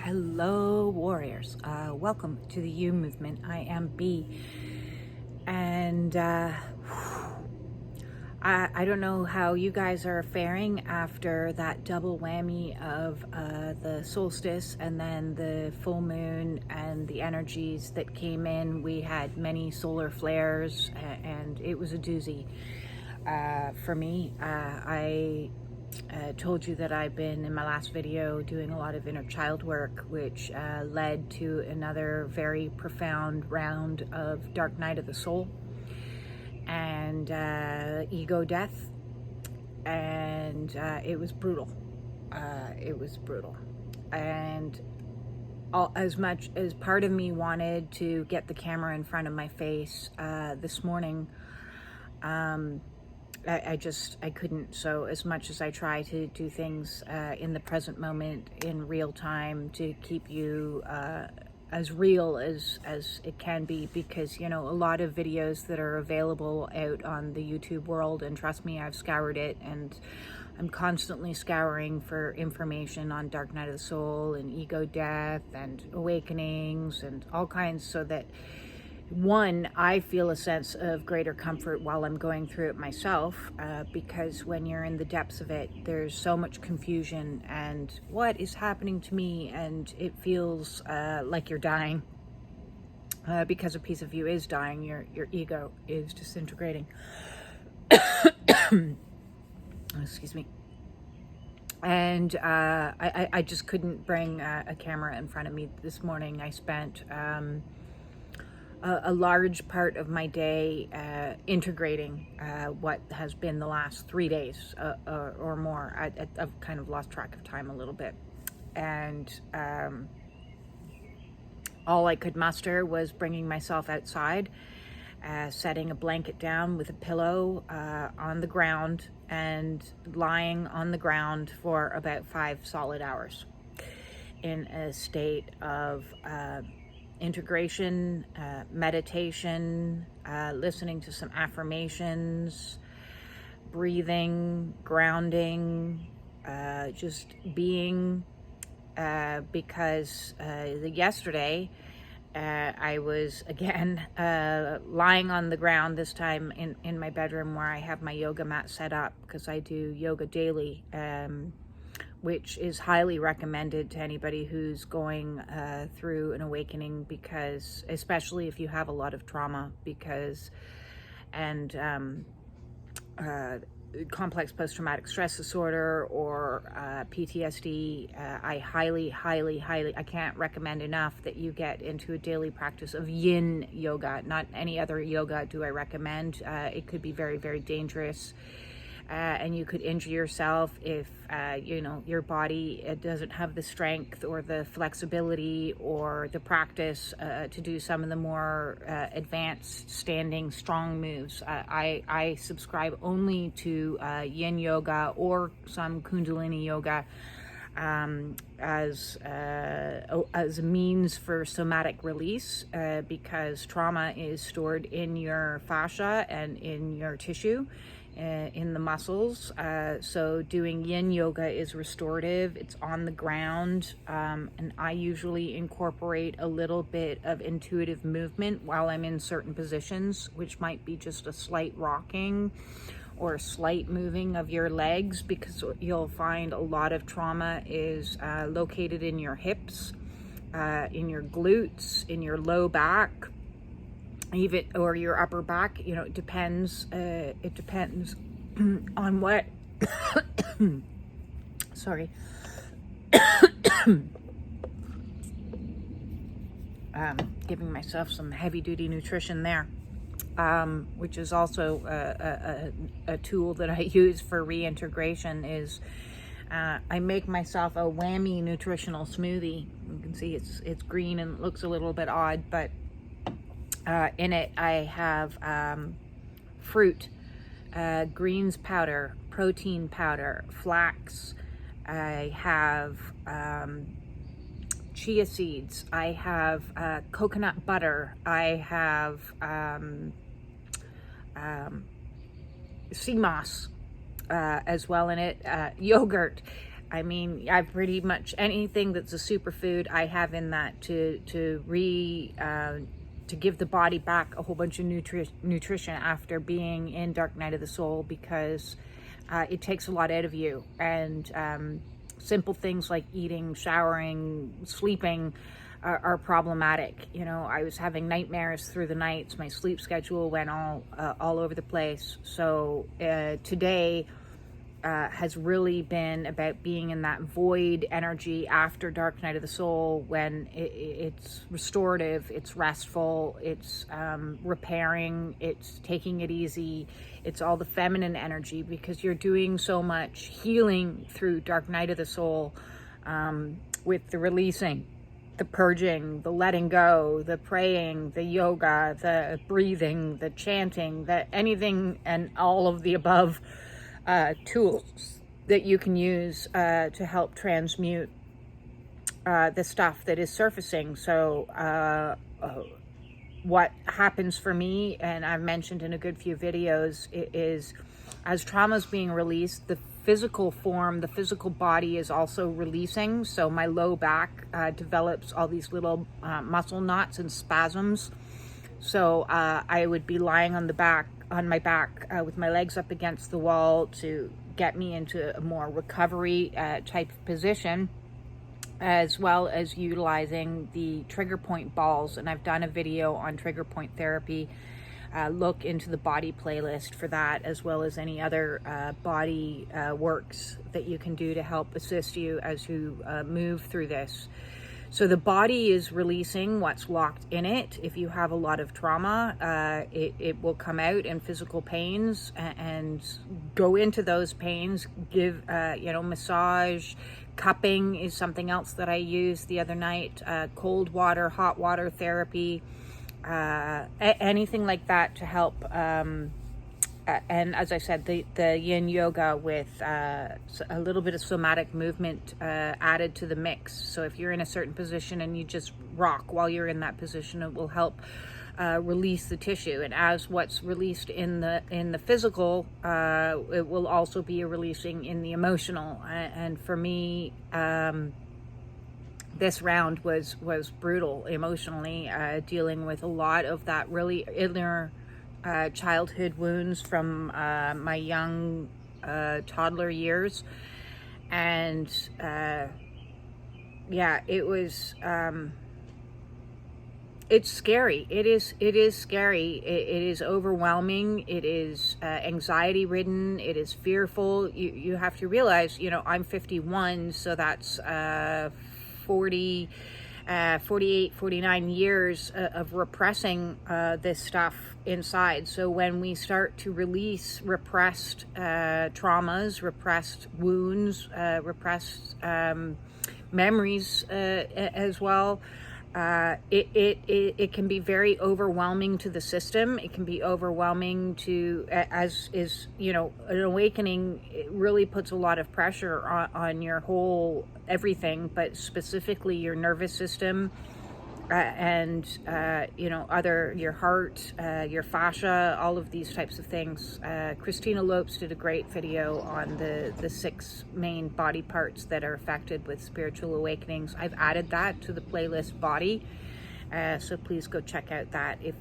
Hello, warriors. Welcome to the U movement. I am B. And I don't know how you guys are faring after that double whammy of the solstice and then the full moon and the energies that came in. We had many solar flares and it was a doozy for me. I told you that I've been in my last video doing a lot of inner child work, which led to another very profound round of dark night of the soul and ego death, and it was brutal. And as much as part of me wanted to get the camera in front of my face this morning, I couldn't. So as much as I try to do things in the present moment, in real time, to keep you as real as it can be, because, you know, a lot of videos that are available out on the YouTube world, and trust me, I've scoured it, and I'm constantly scouring for information on Dark Night of the Soul and ego death and awakenings and all kinds, so that one, I feel a sense of greater comfort while I'm going through it myself, because when you're in the depths of it, there's so much confusion and what is happening to me, and it feels like you're dying, because a piece of you is dying, your ego is disintegrating. Excuse me. And I just couldn't bring a camera in front of me this morning. I spent a large part of my day integrating what has been the last 3 days or more. I've kind of lost track of time a little bit, and all I could muster was bringing myself outside, setting a blanket down with a pillow on the ground, and lying on the ground for about 5 solid hours in a state of integration, meditation, listening to some affirmations, breathing, grounding, just being, because yesterday I was again lying on the ground, this time in my bedroom where I have my yoga mat set up, because I do yoga daily, which is highly recommended to anybody who's going through an awakening, because especially if you have a lot of trauma, because complex post-traumatic stress disorder or PTSD, I highly, I can't recommend enough that you get into a daily practice of yin yoga. Not any other yoga do I recommend. It could be very, very dangerous. And you could injure yourself if, you know, your body doesn't have the strength or the flexibility or the practice to do some of the more advanced standing strong moves. I subscribe only to yin yoga or some kundalini yoga as a means for somatic release, because trauma is stored in your fascia and in your tissue, in the muscles. So doing yin yoga is restorative. It's on the ground, and I usually incorporate a little bit of intuitive movement while I'm in certain positions, which might be just a slight rocking or a slight moving of your legs, because you'll find a lot of trauma is located in your hips, in your glutes, in your low back, even, or your upper back. You know, it depends on what sorry. Giving myself some heavy duty nutrition there, which is also a tool that I use for reintegration. Is I make myself a whammy nutritional smoothie. You can see it's green and it looks a little bit odd, but in it I have fruit, greens powder, protein powder, flax. I have chia seeds. I have coconut butter. I have sea moss as well in it, yogurt. I mean, I pretty much anything that's a superfood I have in that to give the body back a whole bunch of nutrition after being in dark night of the soul, because it takes a lot out of you. And simple things like eating, showering, sleeping are problematic. You know, I was having nightmares through the nights. My sleep schedule went all over the place. So today has really been about being in that void energy after dark night of the soul, when it's restorative, it's restful, it's repairing, it's taking it easy, it's all the feminine energy, because you're doing so much healing through dark night of the soul, with the releasing, the purging, the letting go, the praying, the yoga, the breathing, the chanting, the anything and all of the above tools that you can use to help transmute the stuff that is surfacing. So what happens for me, and I've mentioned in a good few videos, is as trauma is being released, the physical form, the physical body is also releasing. So my low back develops all these little muscle knots and spasms. So I would be lying on my back with my legs up against the wall to get me into a more recovery type of position, as well as utilizing the trigger point balls. And I've done a video on trigger point therapy. Look into the body playlist for that, as well as any other body works that you can do to help assist you as you move through this. So the body is releasing what's locked in it. If you have a lot of trauma, it will come out in physical pains, and go into those pains. Give, massage, cupping is something else that I used the other night. Cold water, hot water therapy, anything like that to help. And as I said, the yin yoga with a little bit of somatic movement added to the mix. So if you're in a certain position and you just rock while you're in that position, it will help release the tissue. And as what's released in the physical, it will also be a releasing in the emotional. And for me, this round was brutal emotionally, dealing with a lot of that really inner childhood wounds from my young toddler years. And it was it's scary. It is scary. It is overwhelming. It is anxiety ridden. It is fearful. You have to realize, I'm 51, so that's 48, 49 years of repressing this stuff inside. So when we start to release repressed traumas, repressed wounds, repressed memories as well, it can be very overwhelming to the system. It can be overwhelming to, as is, an awakening. It really puts a lot of pressure on your whole everything, but specifically your nervous system, and your heart, your fascia, all of these types of things. Christina Lopes did a great video on the 6 main body parts that are affected with spiritual awakenings. I've added that to the playlist body, so please go check out that if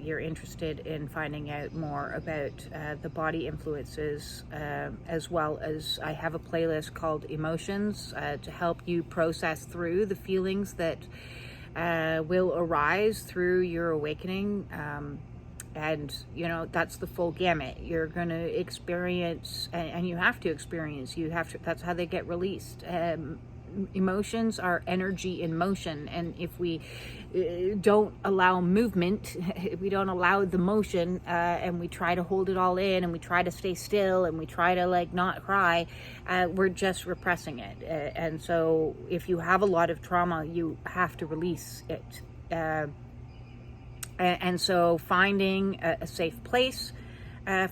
you're interested in finding out more about the body influences, as well as I have a playlist called Emotions to help you process through the feelings that will arise through your awakening. And that's the full gamut. You're going to experience, and you have to experience, that's how they get released. Emotions are energy in motion, and if we don't allow movement, if we don't allow the motion, and we try to hold it all in, and we try to stay still, and we try to not cry, we're just repressing it. And so if you have a lot of trauma, you have to release it. And so finding a safe place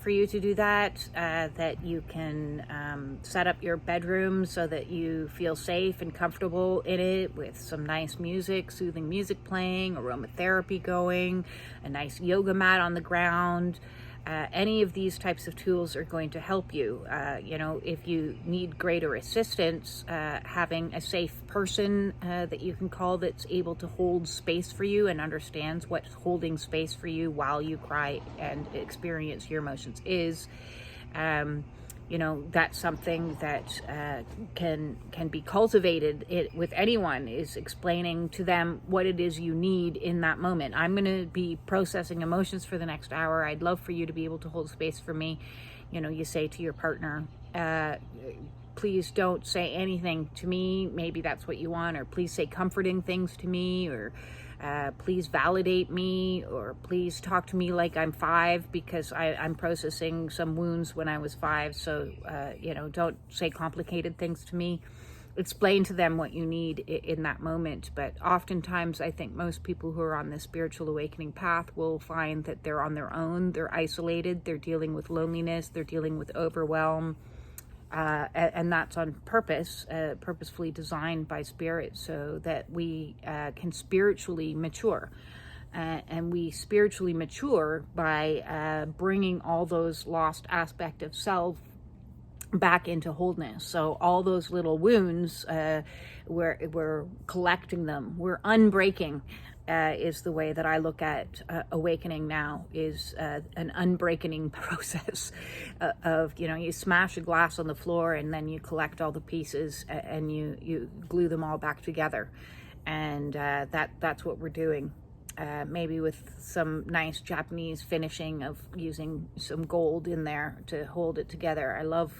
for you to do that, that you can set up your bedroom so that you feel safe and comfortable in it, with some nice music, soothing music playing, aromatherapy going, a nice yoga mat on the ground, any of these types of tools are going to help you. If you need greater assistance, having a safe person that you can call that's able to hold space for you and understands what holding space for you while you cry and experience your emotions is. That's something that can be cultivated with anyone, is explaining to them what it is you need in that moment. I'm going to be processing emotions for the next hour. I'd love for you to be able to hold space for me. You say to your partner, please don't say anything to me. Maybe that's what you want. Or please say comforting things to me, or please validate me, or please talk to me like I'm 5 because I'm processing some wounds when I was 5. So, don't say complicated things to me. Explain to them what you need in that moment. But oftentimes, I think most people who are on this spiritual awakening path will find that they're on their own. They're isolated. They're dealing with loneliness. They're dealing with overwhelm. And that's on purpose, purposefully designed by Spirit, so that we can spiritually mature. And we spiritually mature by bringing all those lost aspects of self back into wholeness. So all those little wounds, we're collecting them, we're unbreaking. Is the way that I look at awakening now, is an unbreaking process of, you smash a glass on the floor and then you collect all the pieces and you glue them all back together. And that's what we're doing. Maybe with some nice Japanese finishing of using some gold in there to hold it together. I love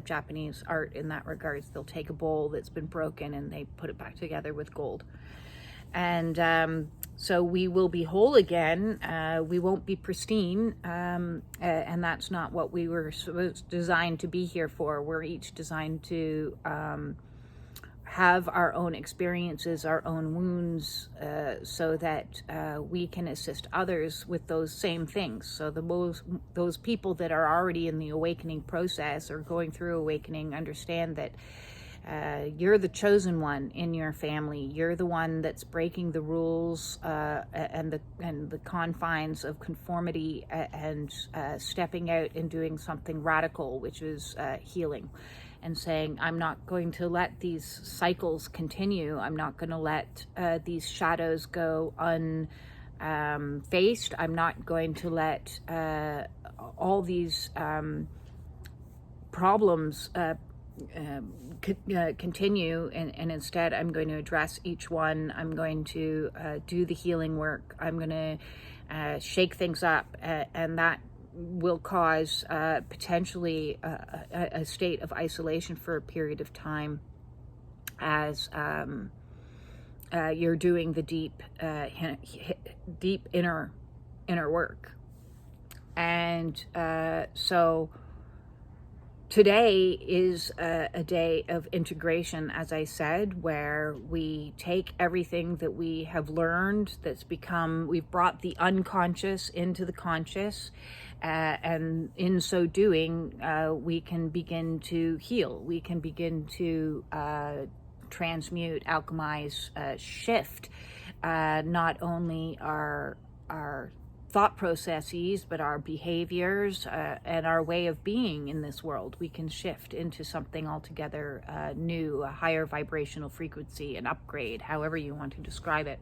Japanese art in that regards. They'll take a bowl that's been broken and they put it back together with gold. And so we will be whole again. We won't be pristine, and that's not what we were designed to be here for. We're each designed to have our own experiences, our own wounds, so that we can assist others with those same things. So those people that are already in the awakening process or going through awakening understand that you're the chosen one in your family. You're the one that's breaking the rules and the confines of conformity and stepping out and doing something radical, which is healing, and saying, I'm not going to let these cycles continue. I'm not going to let these shadows go unfaced. I'm not going to let all these problems continue, and instead I'm going to address each one. I'm going to do the healing work. I'm going to shake things up, and that will cause potentially a state of isolation for a period of time as you're doing the deep inner work. And so today is a day of integration, as I said, where we take everything that we have learned we've brought the unconscious into the conscious, and in so doing, we can begin to heal. We can begin to transmute, alchemize, shift, not only our thought processes, but our behaviors and our way of being in this world. We can shift into something altogether new, a higher vibrational frequency, an upgrade, however you want to describe it.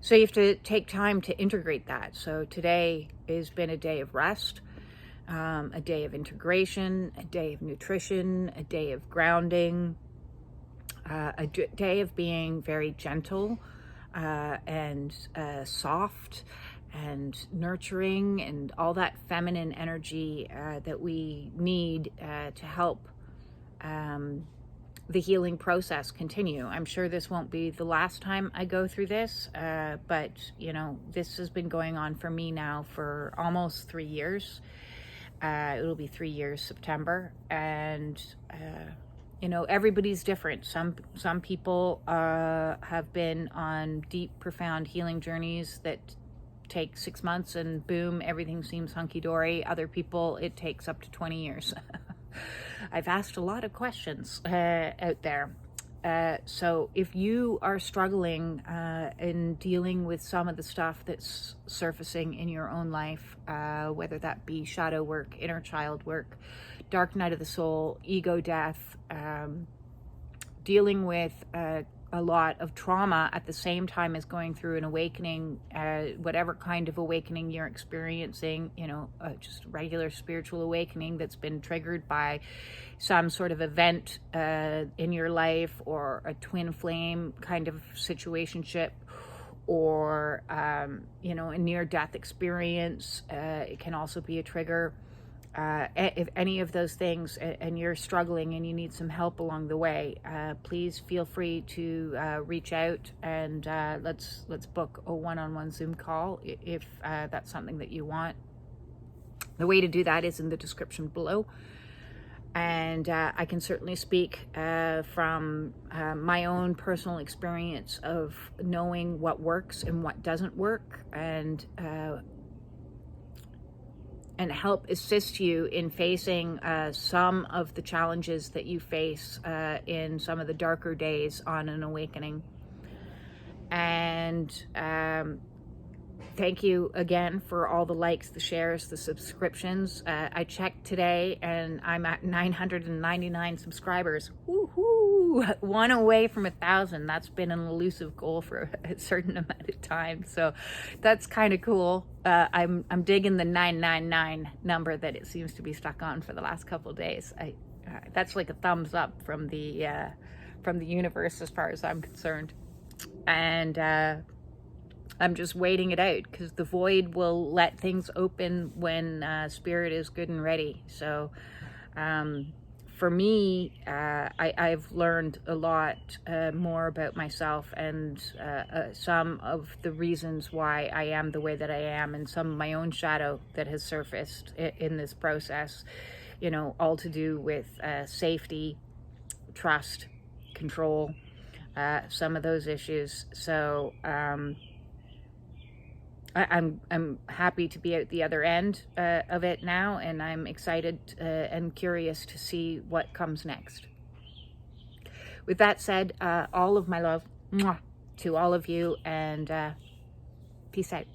So you have to take time to integrate that. So today has been a day of rest, a day of integration, a day of nutrition, a day of grounding, a day of being very gentle and soft and nurturing, and all that feminine energy that we need to help the healing process continue. I'm sure this won't be the last time I go through this, but this has been going on for me now for almost 3 years. It'll be 3 years September, and everybody's different. Some people have been on deep, profound healing journeys that take 6 months and boom, everything seems hunky-dory. Other people, it takes up to 20 years. I've asked a lot of questions out there. So if you are struggling in dealing with some of the stuff that's surfacing in your own life, whether that be shadow work, inner child work, dark night of the soul, ego death, dealing with a lot of trauma at the same time as going through an awakening, whatever kind of awakening you're experiencing, just regular spiritual awakening that's been triggered by some sort of event in your life, or a twin flame kind of situationship, or a near-death experience. It can also be a trigger. If any of those things, and you're struggling and you need some help along the way, please feel free to reach out, and let's book a one-on-one Zoom call if that's something that you want. The way to do that is in the description below, and I can certainly speak from my own personal experience of knowing what works and what doesn't work, and help assist you in facing some of the challenges that you face in some of the darker days on an awakening. And thank you again for all the likes, the shares, the subscriptions. I checked today and I'm at 999 subscribers. Woohoo! One away from 1,000. That's been an elusive goal for a certain amount of time. So that's kind of cool. I'm digging the 999 number that it seems to be stuck on for the last couple of days. That's like a thumbs up from the universe as far as I'm concerned. And I'm just waiting it out, because the void will let things open when spirit is good and ready. So for me, I've learned a lot more about myself, and some of the reasons why I am the way that I am, and some of my own shadow that has surfaced in this process, all to do with safety, trust, control, some of those issues. So I'm happy to be out the other end of it now, and I'm excited and curious to see what comes next. With that said, all of my love to all of you, and peace out.